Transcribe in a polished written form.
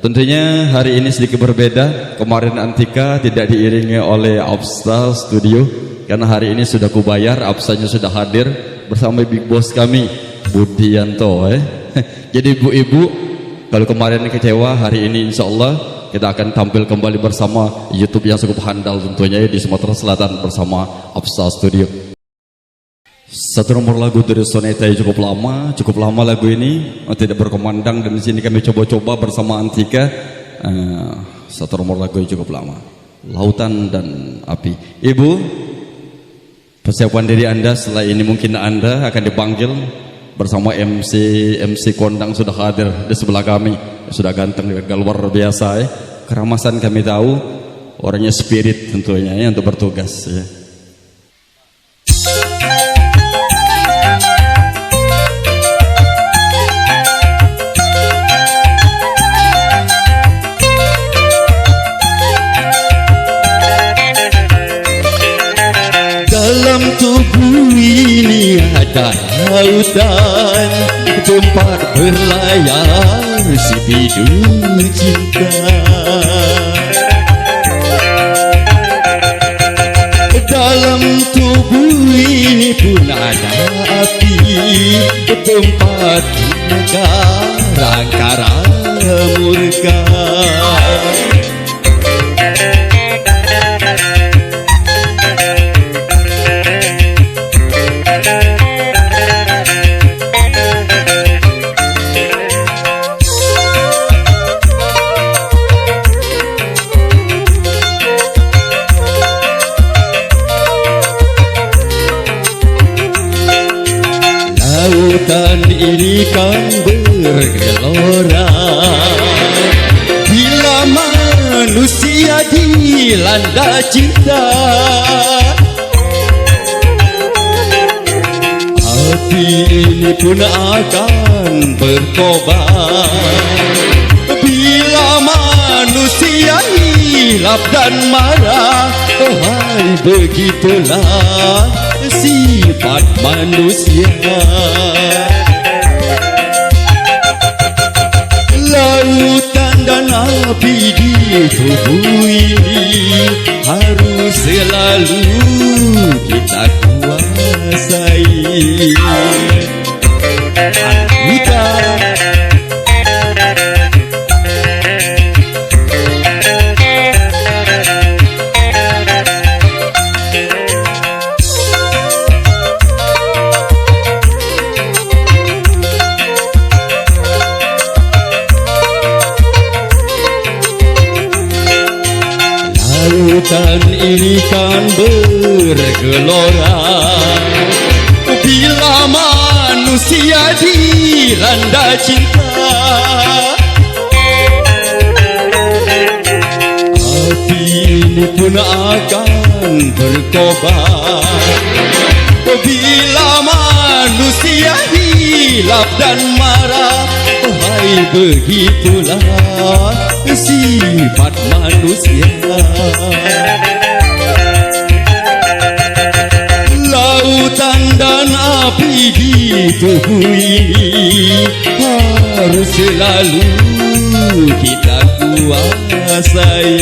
Tentunya hari ini sedikit berbeda. Kemarin Antika tidak diiringi oleh Absa Studio, karena hari ini sudah kubayar, Absanya sudah hadir bersama big boss kami Budianto. Jadi ibu-ibu, kalau kemarin kecewa, hari ini insya Allah kita akan tampil kembali bersama YouTube yang cukup handal tentunya di Sumatera Selatan bersama Absa Studio. Satu nomor lagu dari Soneta yang cukup lama lagu ini tidak berkomandang, dan di sini kami coba-coba bersama Antika. Satu nomor lagu yang cukup lama, Lautan dan Api. Ibu, persiapan diri Anda, setelah ini mungkin Anda akan dipanggil bersama MC kondang sudah hadir di sebelah kami, sudah ganteng dengan luar biasa. Keramasan kami tahu, orangnya spirit tentunya untuk bertugas ya. Dalam tubuh ini ada lautan, tempat berlayar si bidung cinta. Dalam tubuh ini pun ada api, tempat angkara murka. Lautan ini kan bergelora bila manusia dilanda cinta. Api ini pun akan berkobar bila manusia hilap dan marah. Hai, begitulah sifat manusia. Lautan dan api di tubuh ini harus selalu kita kuasai. Antika, lautan ini kan bergelora bila manusia dilanda cinta. Api ini pun akan berkobar bila manusia hilap dan marah. Hai, begitulah sifat manusia. Lautan dan api di tubuh ini harus selalu kita kuasai.